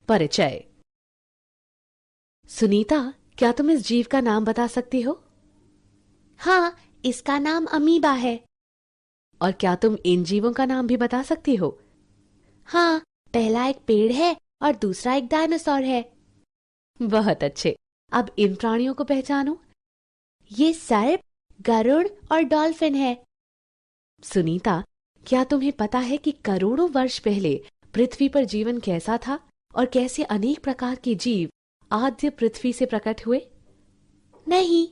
परिचय। सुनीता, क्या तुम इस जीव का नाम बता सकती हो? हाँ, इसका नाम अमीबा है। और क्या तुम इन जीवों का नाम भी बता सकती हो? हाँ, पहला एक पेड़ है और दूसरा एक डायनासोर है। बहुत अच्छे। अब इन प्राणियों को पहचानो। ये सर्प, गरुड़ और डॉल्फिन है। सुनीता, क्या तुम्हें पता है कि करोड़ों वर्ष पहले पृथ्वी पर जीवन कैसा था और कैसे अनेक प्रकार के जीव आद्य पृथ्वी से प्रकट हुए? नहीं।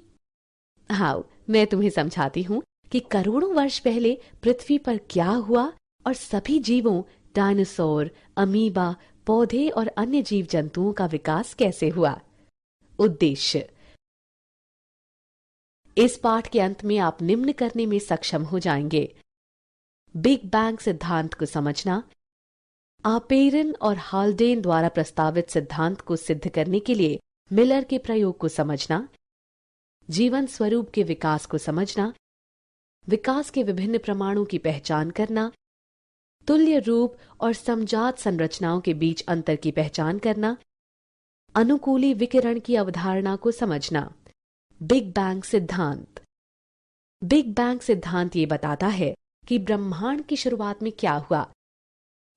हाँ, मैं तुम्हें समझाती हूँ कि करोड़ों वर्ष पहले पृथ्वी पर क्या हुआ और सभी जीवों, डायनासोर, अमीबा, पौधे और अन्य जीव जंतुओं का विकास कैसे हुआ। उद्देश्य। इस पाठ के अंत में आप निम्न करने में सक्षम हो जाएंगे: बिग बैंग सिद्धांत को समझना, आपेरन और हाल्डेन द्वारा प्रस्तावित सिद्धांत को सिद्ध करने के लिए मिलर के प्रयोग को समझना, जीवन स्वरूप के विकास को समझना, विकास के विभिन्न प्रमाणों की पहचान करना, तुल्य रूप और समजात संरचनाओं के बीच अंतर की पहचान करना, अनुकूली विकिरण की अवधारणा को समझना। बिग बैंग सिद्धांत। बिग बैंग सिद्धांत ये बताता है कि ब्रह्मांड की शुरुआत में क्या हुआ।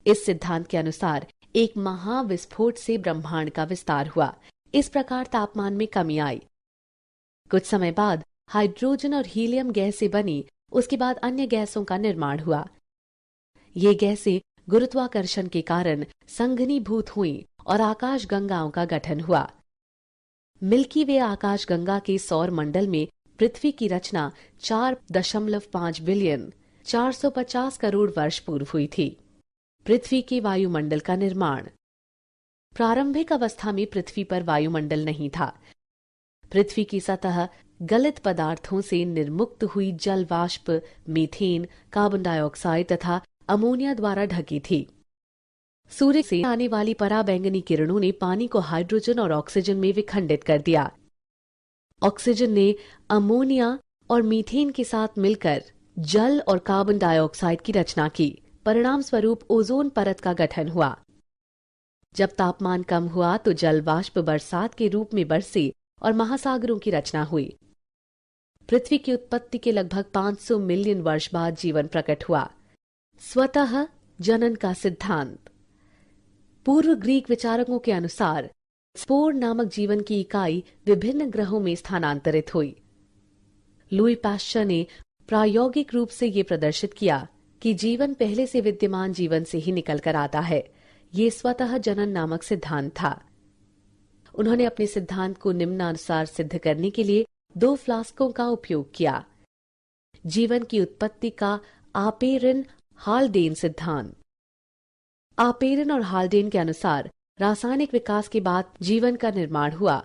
इस सिद्धांत के अनुसार एक महाविस्फोट से ब्रह्मांड का विस्तार हुआ। इस प्रकार तापमान में कमी आई। कुछ समय बाद हाइड्रोजन और हीलियम गैस से बनी, उसके बाद अन्य गैसों का निर्माण हुआ। ये गैसें गुरुत्वाकर्षण के कारण संघनीभूत हुईं और आकाश गंगाओं का गठन हुआ। मिल्की वे आकाश गंगा के सौर मंडल में पृथ्वी की रचना 4.5 बिलियन 450 करोड़ वर्ष पूर्व हुई थी। पृथ्वी के वायुमंडल का निर्माण। प्रारंभिक अवस्था में पृथ्वी पर वायुमंडल नहीं था। पृथ्वी की सतह गलित पदार्थों से निर्मुक्त हुई जल वाष्प, मीथेन, कार्बन डाइऑक्साइड तथा अमोनिया द्वारा ढकी थी। सूर्य से आने वाली पराबैंगनी किरणों ने पानी को हाइड्रोजन और ऑक्सीजन में विखंडित कर दिया। ऑक्सीजन ने अमोनिया और मीथेन के साथ मिलकर जल और कार्बन डाइऑक्साइड की रचना की। परिणाम स्वरूप ओजोन परत का गठन हुआ। जब तापमान कम हुआ तो जल वाष्प बरसात के रूप में बरसे और महासागरों की रचना हुई। पृथ्वी की उत्पत्ति के लगभग 500 मिलियन वर्ष बाद जीवन प्रकट हुआ। स्वतः जनन का सिद्धांत। पूर्व ग्रीक विचारकों के अनुसार स्पोर नामक जीवन की इकाई विभिन्न ग्रहों में स्थानांतरित हुई। लुई पाश्चर ने प्रायोगिक रूप से ये प्रदर्शित किया कि जीवन पहले से विद्यमान जीवन से ही निकलकर आता है। ये स्वतः जनन नामक सिद्धांत था। उन्होंने अपने सिद्धांत को निम्नानुसार सिद्ध करने के लिए 2 फ्लास्कों का उपयोग किया। जीवन की उत्पत्ति का आपेरन हाल्डेन सिद्धांत। आपेरन और हाल्डेन के अनुसार रासायनिक विकास के बाद जीवन का निर्माण हुआ।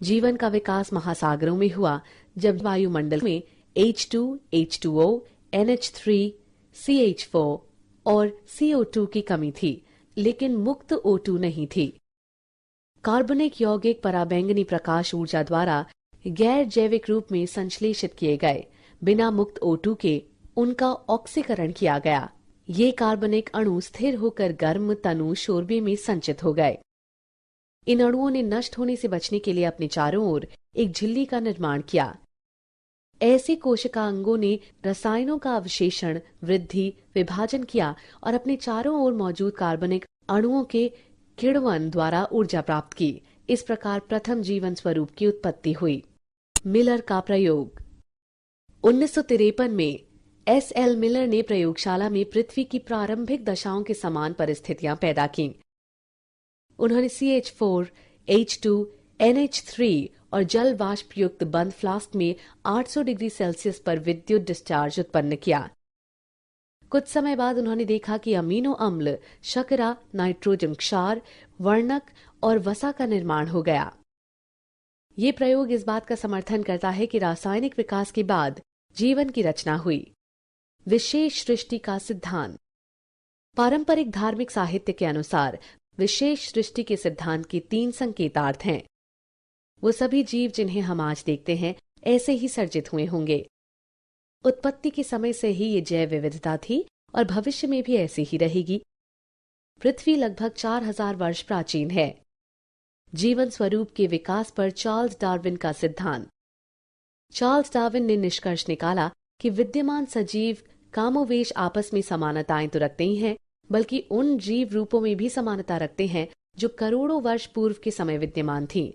जीवन का विकास महासागरों में हुआ, जब वायुमंडल में H2, H2O, NH3, CH4 और CO2 की कमी थी, लेकिन मुक्त O2 नहीं थी। कार्बनिक यौगिक पराबैंगनी प्रकाश ऊर्जा द्वारा गैर जैविक रूप में संश्लेषित किए गए। बिना मुक्त O2 के उनका ऑक्सीकरण किया गया। ये कार्बनिक अणु स्थिर होकर गर्म तनु शोरबे में संचित हो गए। इन अणुओं ने नष्ट होने से बचने के लिए अपने चारों ओर एक झिल्ली का निर्माण किया। ऐसे कोशिकांगों ने रसायनों का अवशेषण, वृद्धि, विभाजन किया और अपने चारों ओर मौजूद कार्बनिक अणुओं के किण्वन द्वारा ऊर्जा प्राप्त की। इस प्रकार प्रथम जीवन स्वरूप की उत्पत्ति हुई। मिलर का प्रयोग। 1953 में S.L. मिलर ने प्रयोगशाला में पृथ्वी की प्रारंभिक दशाओं के समान परिस्थितियां पैदा की। उन्होंने CH4, H2, NH3 और जल वाष्प युक्त बंद फ्लास्क में 800 डिग्री सेल्सियस पर विद्युत डिस्चार्ज उत्पन्न किया। कुछ समय बाद उन्होंने देखा कि अमीनो अम्ल, शर्करा, नाइट्रोजन क्षार, वर्णक और वसा का निर्माण हो गया। ये प्रयोग इस बात का समर्थन करता है कि रासायनिक विकास के बाद जीवन की रचना हुई। विशेष सृष्टि का सिद्धांत। पारंपरिक धार्मिक साहित्य के अनुसार विशेष सृष्टि के सिद्धांत के 3 संकेतार्थ हैं। वो सभी जीव जिन्हें हम आज देखते हैं ऐसे ही सर्जित हुए होंगे। उत्पत्ति के समय से ही ये जैव विविधता थी और भविष्य में भी ऐसी ही रहेगी। पृथ्वी लगभग 4000 वर्ष प्राचीन है। जीवन स्वरूप के विकास पर चार्ल्स डार्विन का सिद्धांत। चार्ल्स डार्विन ने निष्कर्ष निकाला कि विद्यमान सजीव कामोवेश आपस में समानताएं तो रखते ही हैं, बल्कि उन जीव रूपों में भी समानता रखते हैं जो करोड़ों वर्ष पूर्व के समय विद्यमान थीं।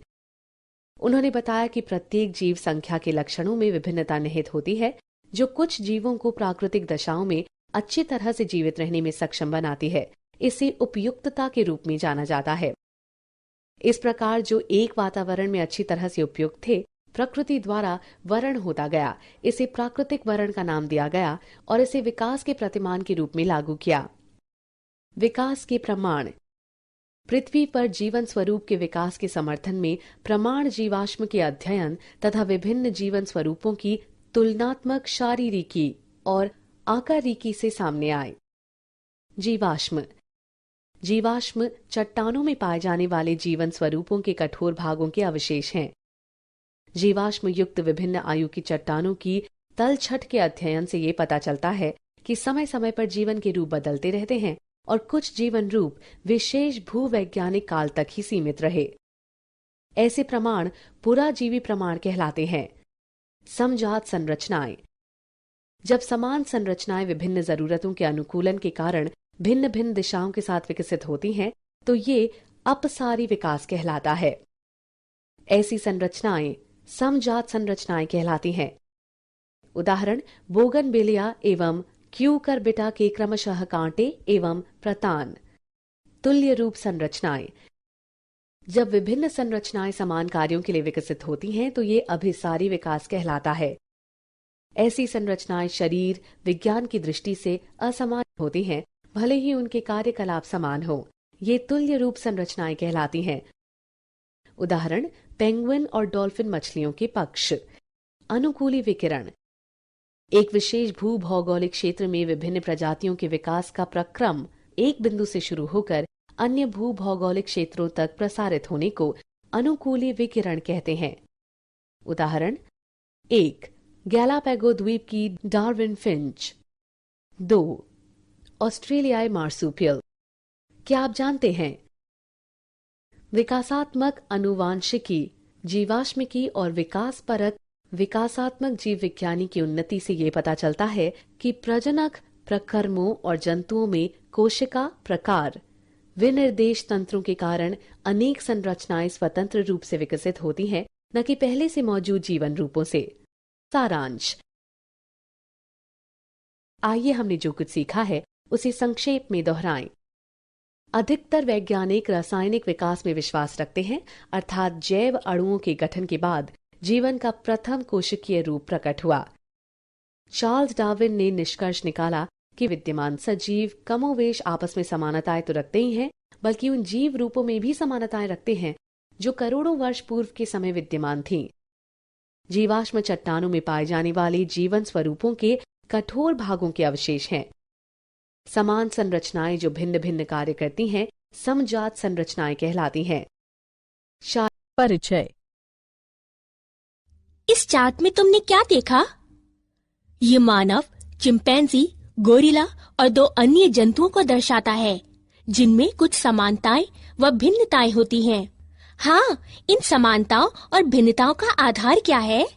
उन्होंने बताया कि प्रत्येक जीव संख्या के लक्षणों में विभिन्नता निहित होती है, जो कुछ जीवों को प्राकृतिक दशाओं में अच्छी तरह से जीवित रहने में सक्षम बनाती है। इसे उपयुक्तता के रूप में जाना जाता है। इस प्रकार जो एक वातावरण में अच्छी तरह से उपयुक्त थे, प्रकृति द्वारा वर्ण होता गया। इसे प्राकृतिक वर्ण का नाम दिया गया और इसे विकास के प्रतिमान के रूप में लागू किया। विकास के प्रमाण। पृथ्वी पर जीवन स्वरूप के विकास के समर्थन में प्रमाण जीवाश्म के अध्ययन तथा विभिन्न जीवन स्वरूपों की तुलनात्मक शारीरिकी और आकारिकी से सामने आए। जीवाश्म। जीवाश्म चट्टानों में पाए जाने वाले जीवन स्वरूपों के कठोर भागों के अवशेष हैं। जीवाश्म युक्त विभिन्न आयु की चट्टानों की तलछट के अध्ययन से ये पता चलता है कि समय समय पर जीवन के रूप बदलते रहते हैं और कुछ जीवन रूप विशेष भूवैज्ञानिक काल तक ही सीमित रहे। ऐसे प्रमाण पुराजीवी प्रमाण कहलाते हैं। समजात संरचनाएं। जब समान संरचनाएं विभिन्न जरूरतों के अनुकूलन के कारण भिन्न भिन्न दिशाओं के साथ विकसित होती हैं, तो ये अपसारी विकास कहलाता है। ऐसी संरचनाएं समजात संरचनाएं कहलाती हैं। उदाहरण बोगनविलिया एवं क्यूकरबिटा के क्रमशः कांटे एवं प्रतान। तुल्य रूप संरचनाएं। जब विभिन्न संरचनाएं समान कार्यों के लिए विकसित होती हैं, तो ये अभिसारी विकास कहलाता है। ऐसी संरचनाएं शरीर विज्ञान की दृष्टि से असमान होती हैं, भले ही उनके कार्यकलाप समान हो। ये तुल्य रूप संरचनाएं कहलाती हैं। उदाहरण पेंगुइन और डॉल्फिन मछलियों के पक्ष। अनुकूली विकिरण। एक विशेष भूभौगोलिक क्षेत्र में विभिन्न प्रजातियों के विकास का प्रक्रम एक बिंदु से शुरू होकर अन्य भूभौगोलिक क्षेत्रों तक प्रसारित होने को अनुकूली विकिरण कहते हैं। उदाहरण 1. गैलापैगो द्वीप की डार्विन फिंच। 2. ऑस्ट्रेलियाई मार्सुपियल। क्या आप जानते हैं? विकासात्मक अनुवांशिकी, जीवाश्मिकी और विकास परक विकासात्मक जीव विज्ञानी की उन्नति से ये पता चलता है कि प्रजनक प्रकर्मों और जंतुओं में कोशिका प्रकार विनिर्देश तंत्रों के कारण अनेक संरचनाएं स्वतंत्र रूप से विकसित होती हैं, न कि पहले से मौजूद जीवन रूपों से। सारांश। आइए हमने जो कुछ सीखा है उसे संक्षेप में दोहराएं। अधिकतर वैज्ञानिक रासायनिक विकास में विश्वास रखते हैं, अर्थात जैव अणुओं के गठन के बाद जीवन का प्रथम कोशिकीय रूप प्रकट हुआ। चार्ल्स डार्विन ने निष्कर्ष निकाला कि विद्यमान सजीव कमोवेश आपस में समानताएं तो रखते ही हैं, बल्कि उन जीव रूपों में भी समानताएं रखते हैं जो करोड़ों वर्ष पूर्व के समय विद्यमान थीं। जीवाश्म चट्टानों में पाए जाने वाले जीवन स्वरूपों के कठोर भागों के अवशेष हैं। समान संरचनाएं जो भिन्न भिन्न कार्य करती हैं समजात संरचनाएं कहलाती हैं। परिचय। इस चार्ट में तुमने क्या देखा? ये मानव, चिंपैंजी, गोरिल्ला और 2 अन्य जंतुओं को दर्शाता है, जिनमें कुछ समानताएं व भिन्नताएं होती हैं। हाँ, इन समानताओं और भिन्नताओं का आधार क्या है?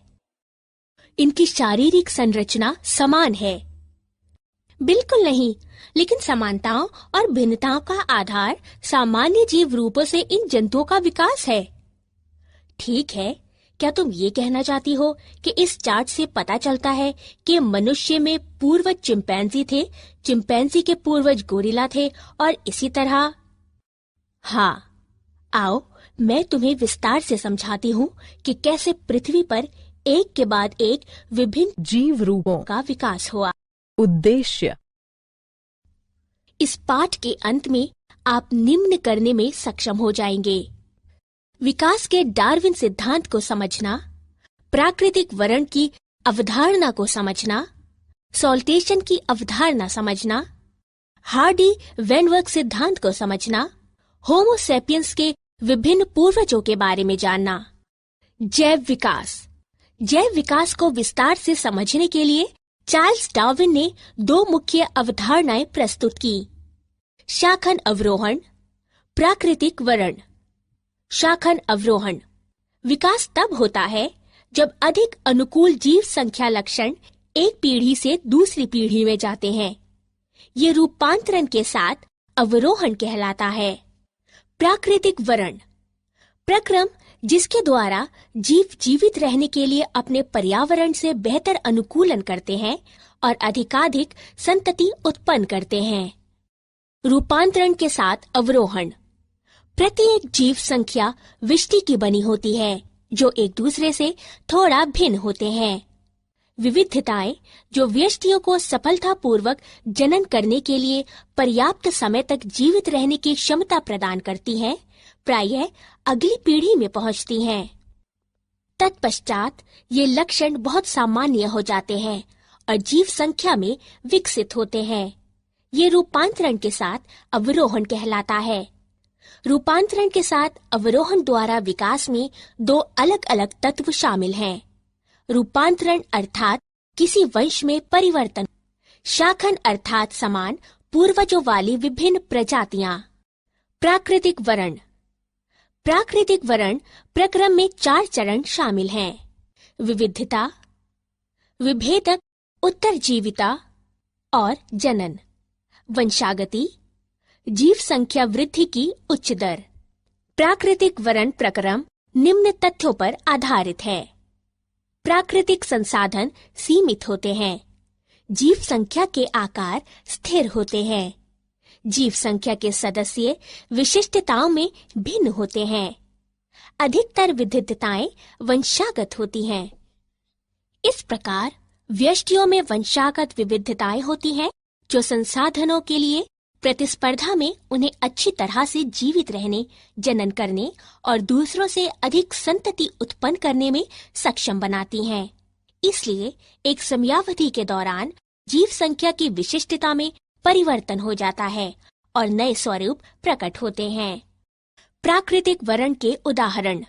इनकी शारीरिक संरचना समान है? बिल्कुल नहीं, लेकिन समानताओं और भिन्नताओं का आधार सामान्य जीव रूपों से इन जंतुओं का विकास है। ठीक है, क्या तुम ये कहना चाहती हो कि इस चार्ट से पता चलता है कि मनुष्य में पूर्वज चिंपैंजी थे, चिंपैंजी के पूर्वज गोरिल्ला थे और इसी तरह? हाँ, आओ मैं तुम्हें विस्तार से समझाती हूँ कि कैसे पृथ्वी पर एक के बाद एक विभिन्न जीव रूपों का विकास हुआ। उद्देश्य। इस पाठ के अंत में आप निम्न करने में सक्षम हो जाएंगे: विकास के डार्विन सिद्धांत को समझना, प्राकृतिक वर्ण की अवधारणा को समझना, सॉल्टेशन की अवधारणा समझना, हार्डी वेनवर्ग सिद्धांत को समझना, होमो सेपियंस के विभिन्न पूर्वजों के बारे में जानना। जैव विकास। जैव विकास को विस्तार से समझने के लिए चार्ल्स डार्विन ने 2 मुख्य अवधारणाएं प्रस्तुत की। शाखन अवरोहण, प्राकृतिक वर्ण। शाखन अवरोहण विकास तब होता है जब अधिक अनुकूल जीव संख्या लक्षण एक पीढ़ी से दूसरी पीढ़ी में जाते हैं। ये रूपांतरण के साथ अवरोहण कहलाता है। प्राकृतिक वर्ण प्रक्रम जिसके द्वारा जीव जीवित रहने के लिए अपने पर्यावरण से बेहतर अनुकूलन करते हैं और अधिकाधिक संतति उत्पन्न करते हैं। रूपांतरण के साथ अवरोहण प्रत्येक जीव संख्या विष्टि की बनी होती है जो एक दूसरे से थोड़ा भिन्न होते हैं। विविधताएं जो व्यष्टियों को सफलतापूर्वक जनन करने के लिए पर्याप्त समय तक जीवित रहने की क्षमता प्रदान करती हैं, प्रायः अगली पीढ़ी में पहुंचती हैं। तत्पश्चात ये लक्षण बहुत सामान्य हो जाते हैं और जीव संख्या में विकसित होते हैं। ये रूपांतरण के साथ अवरोहण कहलाता है। रूपांतरण के साथ अवरोहण द्वारा विकास में दो अलग अलग तत्व शामिल हैं। रूपांतरण अर्थात किसी वंश में परिवर्तन, शाखन अर्थात समान पूर्वजों वाली विभिन्न प्रजातियां। प्राकृतिक वर्ण प्राकृतिक वर्ण प्रक्रम में 4 चरण शामिल हैं। विविधता, विभेदक, उत्तरजीविता और जनन। वंशागति, जीव संख्या वृद्धि की उच्च दर। प्राकृतिक वर्ण प्रक्रम निम्न तथ्यों पर आधारित है। प्राकृतिक संसाधन सीमित होते हैं। जीव संख्या के आकार स्थिर होते हैं। जीव संख्या के सदस्य विशिष्टताओं में भिन्न होते हैं। अधिकतर विविधताएं वंशागत होती हैं। इस प्रकार व्यष्टियों में वंशागत विविधताएं होती हैं जो संसाधनों के लिए प्रतिस्पर्धा में उन्हें अच्छी तरह से जीवित रहने, जनन करने और दूसरों से अधिक संतति उत्पन्न करने में सक्षम बनाती हैं। इसलिए एक समयावधि के दौरान जीव संख्या की विशिष्टता में परिवर्तन हो जाता है और नए स्वरूप प्रकट होते हैं। प्राकृतिक वर्ण के उदाहरण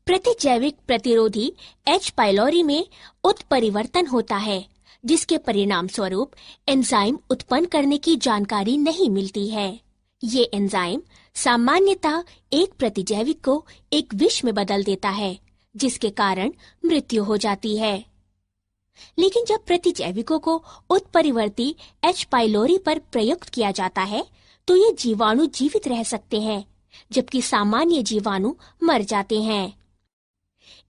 प्रतिजैविक प्रतिरोधी H. पाइलोरी में उत्परिवर्तन होता है जिसके परिणाम स्वरूप एंजाइम उत्पन्न करने की जानकारी नहीं मिलती है। ये एंजाइम सामान्यतः एक प्रतिजैविक को एक विष में बदल देता है जिसके कारण मृत्यु हो जाती है। लेकिन जब प्रतिजैविकों को उत्परिवर्ती H. पाइलोरी पर प्रयुक्त किया जाता है तो ये जीवाणु जीवित रह सकते हैं जबकि सामान्य जीवाणु मर जाते हैं।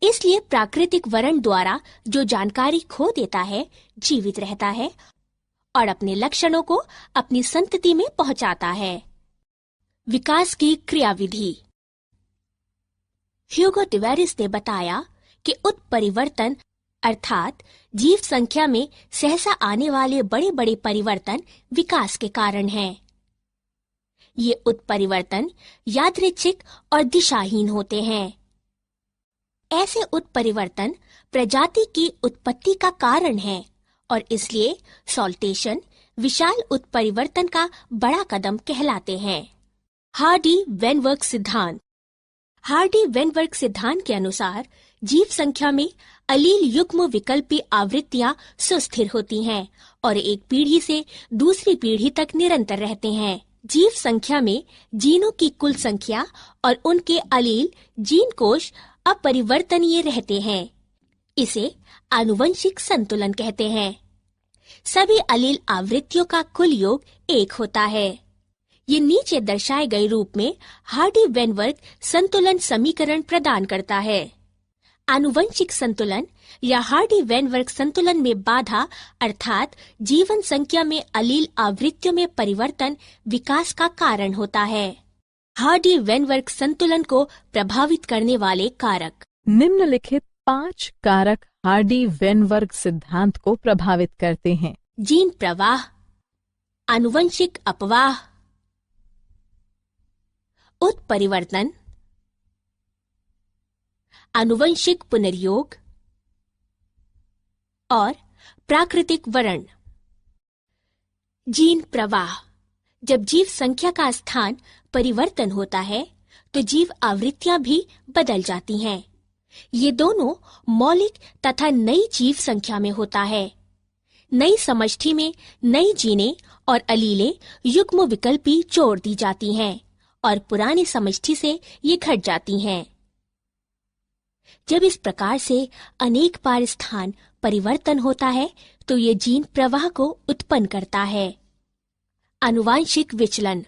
इसलिए प्राकृतिक वर्ण द्वारा जो जानकारी खो देता है जीवित रहता है और अपने लक्षणों को अपनी संतति में पहुंचाता है। विकास की क्रियाविधि ह्यूगो डिवेरिस ने बताया कि उत्परिवर्तन अर्थात जीव संख्या में सहसा आने वाले बड़े बड़े परिवर्तन विकास के कारण हैं। ये उत्परिवर्तन यादृच्छिक और दिशाहीन होते हैं। ऐसे उत्परिवर्तन प्रजाति की उत्पत्ति का कारण है और इसलिए सॉल्टेशन विशाल उत्परिवर्तन का बड़ा कदम कहलाते हैं। हार्डी-वेनवर्ग सिद्धांत हार्डी-वेनवर्ग सिद्धांत के अनुसार जीव संख्या में अलील युग्म विकल्पी आवृत्तियां सुस्थिर होती हैं और एक पीढ़ी से दूसरी पीढ़ी तक निरंतर रहते हैं। जीव संख्या में जीनों की कुल संख्या और उनके अलील जीन कोश अपरिवर्तनीय रहते हैं। इसे आनुवंशिक संतुलन कहते हैं। सभी अलील आवृत्तियों का कुल योग 1 होता है। ये नीचे दर्शाए गए रूप में हार्डी-वेनवर्ग संतुलन समीकरण प्रदान करता है। आनुवंशिक संतुलन या हार्डी-वेनवर्ग संतुलन में बाधा अर्थात जीवन संख्या में अलील आवृत्तियों में परिवर्तन विकास का कारण होता है। हार्डी-वेनवर्ग संतुलन को प्रभावित करने वाले कारक निम्नलिखित 5 कारक हार्डी-वेनवर्ग सिद्धांत को प्रभावित करते हैं। जीन प्रवाह, आनुवंशिक अपवाह, उत्परिवर्तन, आनुवंशिक पुनर्योग और प्राकृतिक वर्ण। जीन प्रवाह जब जीव संख्या का स्थान परिवर्तन होता है तो जीव आवृत्तियां भी बदल जाती हैं। ये दोनों मौलिक तथा नई जीव संख्या में होता है। नई समष्टि में नई जीनें और अलीलें युग्म विकल्पी जोड़ दी जाती हैं और पुरानी समष्टि से ये घट जाती हैं। जब इस प्रकार से अनेक बार स्थान परिवर्तन होता है तो ये जीन प्रवाह को उत्पन्न करता है। आनुवांशिक विचलन।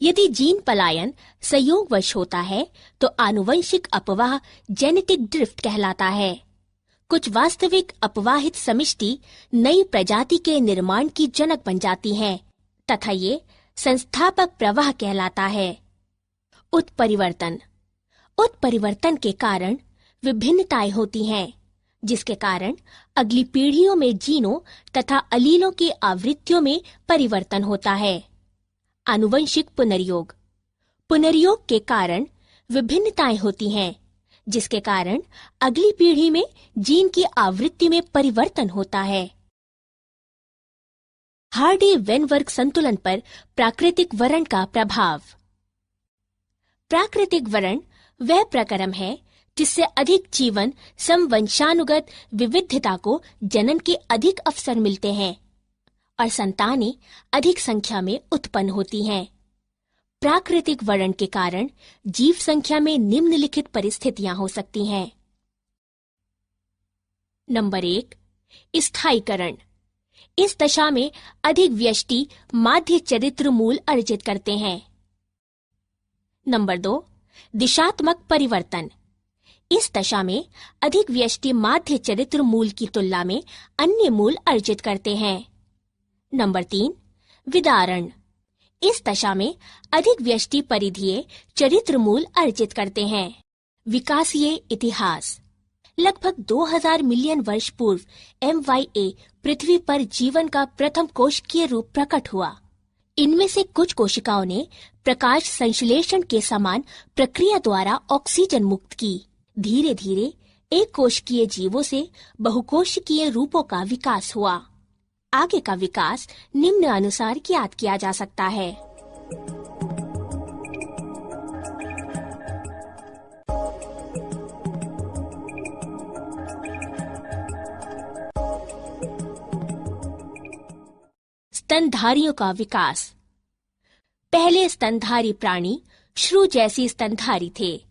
यदि जीन पलायन संयोगवश होता है तो आनुवंशिक अपवाह जेनेटिक ड्रिफ्ट कहलाता है। कुछ वास्तविक अपवाहित समष्टि नई प्रजाति के निर्माण की जनक बन जाती हैं तथा ये संस्थापक प्रवाह कहलाता है। उत्परिवर्तन। उत्परिवर्तन के कारण विभिन्नताएं होती हैं, जिसके कारण अगली पीढ़ियों में जीनों तथा अलीलों की आवृत्तियों में परिवर्तन होता है। आनुवंशिक पुनर्योग। पुनर्योग के कारण विभिन्नताएं होती हैं, जिसके कारण अगली पीढ़ी में जीन की आवृत्ति में परिवर्तन होता है। हार्डी-वेनबर्ग संतुलन पर प्राकृतिक वर्ण का प्रभाव। प्राकृतिक वर्ण वह प्रक्रम है जिससे अधिक जीवन समवंशानुगत विविधता को जनन के अधिक अवसर मिलते हैं और संतानें अधिक संख्या में उत्पन्न होती हैं। प्राकृतिक वर्ण के कारण जीव संख्या में निम्नलिखित परिस्थितियां हो सकती हैं। नंबर 1, स्थायीकरण। इस दशा में अधिक व्यष्टि माध्य चरित्र मूल अर्जित करते हैं। नंबर 2, दिशात्मक परिवर्तन। इस दशा में अधिक व्यष्टि माध्य चरित्र मूल की तुलना में अन्य मूल अर्जित करते हैं। नंबर 3, विदारण। इस दशा में अधिक व्यष्टि परिधीय चरित्र मूल अर्जित करते हैं। विकासीय इतिहास। लगभग 2000 मिलियन वर्ष पूर्व MYA पृथ्वी पर जीवन का प्रथम कोशिकीय रूप प्रकट हुआ। इनमें से कुछ कोशिकाओं ने प्रकाश संश्लेषण के समान प्रक्रिया द्वारा ऑक्सीजन मुक्त की। धीरे धीरे एक कोशिकीय जीवों से बहुकोशिकीय रूपों का विकास हुआ। आगे का विकास निम्न अनुसार ज्ञात किया जा सकता है। स्तनधारियों का विकास। पहले स्तनधारी प्राणी श्रू जैसी स्तनधारी थे।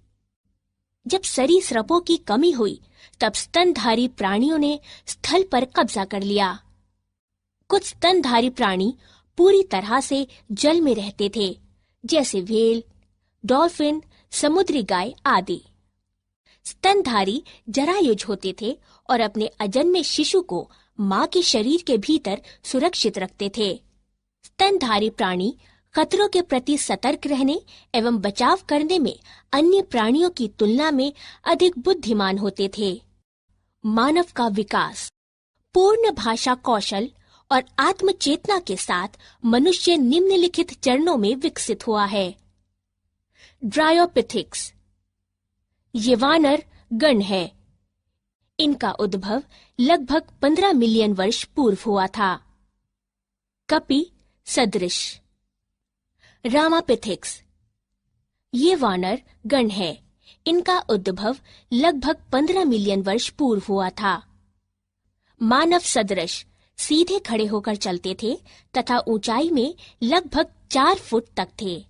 जब सरीसृपों की कमी हुई तब स्तनधारी प्राणियों ने स्थल पर कब्जा कर लिया। कुछ स्तनधारी प्राणी पूरी तरह से जल में रहते थे, जैसे व्हेल, डॉल्फिन, समुद्री गाय आदि। स्तनधारी जरायुज होते थे और अपने अजन्मे शिशु को मां के शरीर के भीतर सुरक्षित रखते थे। स्तनधारी प्राणी खतरों के प्रति सतर्क रहने एवं बचाव करने में अन्य प्राणियों की तुलना में अधिक बुद्धिमान होते थे। मानव का विकास। पूर्ण भाषा कौशल और आत्मचेतना के साथ मनुष्य निम्नलिखित चरणों में विकसित हुआ है। ड्रायोपिथिक्स। ये वानर गण है। इनका उद्भव लगभग 15 मिलियन वर्ष पूर्व हुआ था। कपि सदृश। रामापिथिक्स। ये वानर गण है। इनका उद्भव लगभग 15 मिलियन वर्ष पूर्व हुआ था। मानव सदृश सीधे खड़े होकर चलते थे तथा ऊंचाई में लगभग 4 फुट तक थे।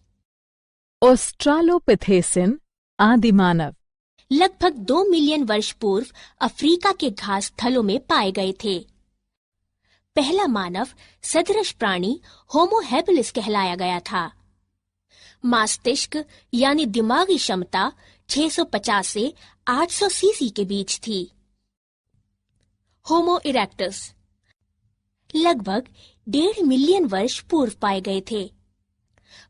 ऑस्ट्रालोपिथेसिन आदि मानव लगभग 2 मिलियन वर्ष पूर्व अफ्रीका के घास स्थलों में पाए गए थे। पहला मानव सदृश प्राणी होमो हैबिलिस कहलाया गया था। मस्तिष्क यानी दिमागी क्षमता 650 से 800 सीसी के बीच थी। होमो इरेक्टस लगभग 1.5 मिलियन वर्ष पूर्व पाए गए थे।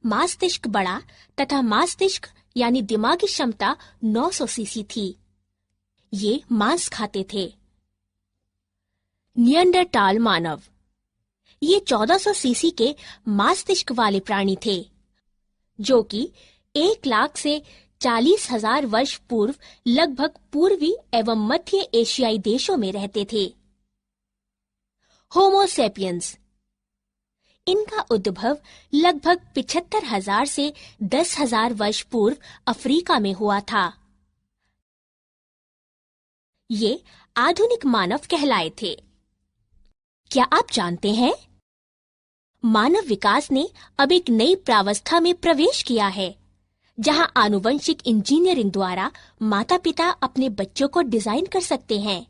मस्तिष्क बड़ा तथा मस्तिष्क यानी दिमागी क्षमता 900 सीसी थी। ये मांस खाते थे। नियंडरटाल मानव। ये 1400 सीसी के मस्तिष्क वाले प्राणी थे, जो कि 1 लाख से 40,000 वर्ष पूर्व लगभग पूर्वी एवं मध्य एशियाई देशों में रहते थे। होमो सेपियंस। इनका उद्भव लगभग 75,000 से 10,000 वर्ष पूर्व अफ्रीका में हुआ था। ये आधुनिक मानव कहलाए थे। क्या आप जानते हैं मानव विकास ने अब एक नई प्रावस्था में प्रवेश किया है, जहां आनुवंशिक इंजीनियरिंग द्वारा माता-पिता अपने बच्चों को डिजाइन कर सकते हैं,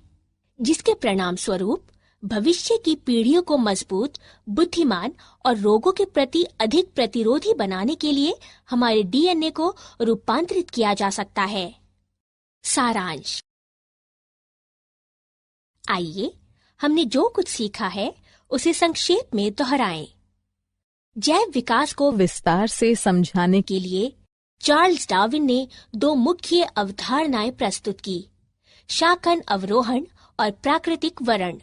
जिसके परिणाम स्वरूप भविष्य की पीढ़ियों को मजबूत, बुद्धिमान और रोगों के प्रति अधिक प्रतिरोधी बनाने के लिए हमारे डीएनए को रूपांतरित किया जा सकता है। सारांश। आइए हमने जो कुछ सीखा है उसे संक्षेप में दोहराएं। जैव विकास को विस्तार से समझाने के लिए चार्ल्स डार्विन ने दो मुख्य अवधारणाएं प्रस्तुत की, शाखन अवरोहण और प्राकृतिक वरण।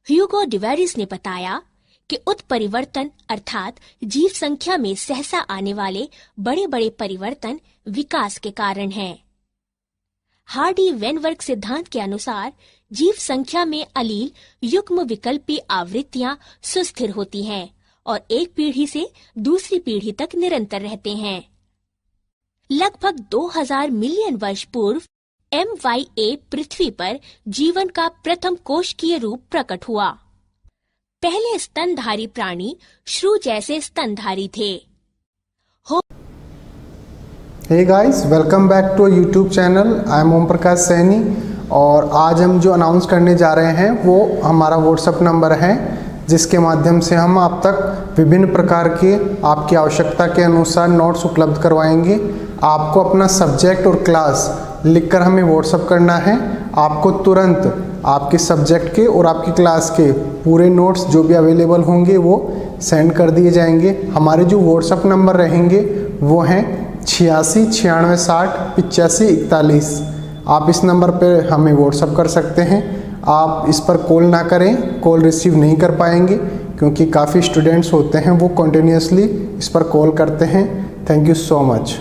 ह्यूगो डिवेरिस ने बताया कि उत्परिवर्तन अर्थात जीव संख्या में सहसा आने वाले बड़े बड़े परिवर्तन विकास के कारण हैं। हार्डी वेनवर्ग सिद्धांत के अनुसार जीव संख्या में अलील युग्म विकल्पी आवृत्तियां सुस्थिर होती हैं और एक पीढ़ी से दूसरी पीढ़ी तक निरंतर रहते हैं। लगभग 2000 मिलियन वर्ष पूर्व MYA पृथ्वी पर जीवन का प्रथम कोशिकीय रूप प्रकट हुआ। पहले स्तनधारी प्राणी श्रू जैसे स्तनधारी थे। Hey guys, welcome back to YouTube channel. I am Om Prakash Saini और आज हम जो अनाउंस करने जा रहे हैं वो हमारा व्हाट्सएप नंबर है, जिसके माध्यम से हम आप तक विभिन्न प्रकार के आपकी आवश्यकता के अनुसार नोट्स उपलब्ध करवाएंगे। आपको अपना सब्जेक्ट और क्लास लिखकर हमें व्हाट्सएप करना है। आपको तुरंत आपके सब्जेक्ट के और आपकी क्लास के पूरे नोट्स जो भी अवेलेबल होंगे वो सेंड कर दिए जाएंगे। हमारे जो व्हाट्सएप नंबर रहेंगे वो हैं 86 96 60 85 41। आप इस नंबर पर हमें व्हाट्सएप कर सकते हैं। आप इस पर कॉल ना करें, कॉल रिसीव नहीं कर पाएंगे क्योंकि काफ़ी स्टूडेंट्स होते हैं वो कंटिन्यूसली इस पर कॉल करते हैं। Thank you so much.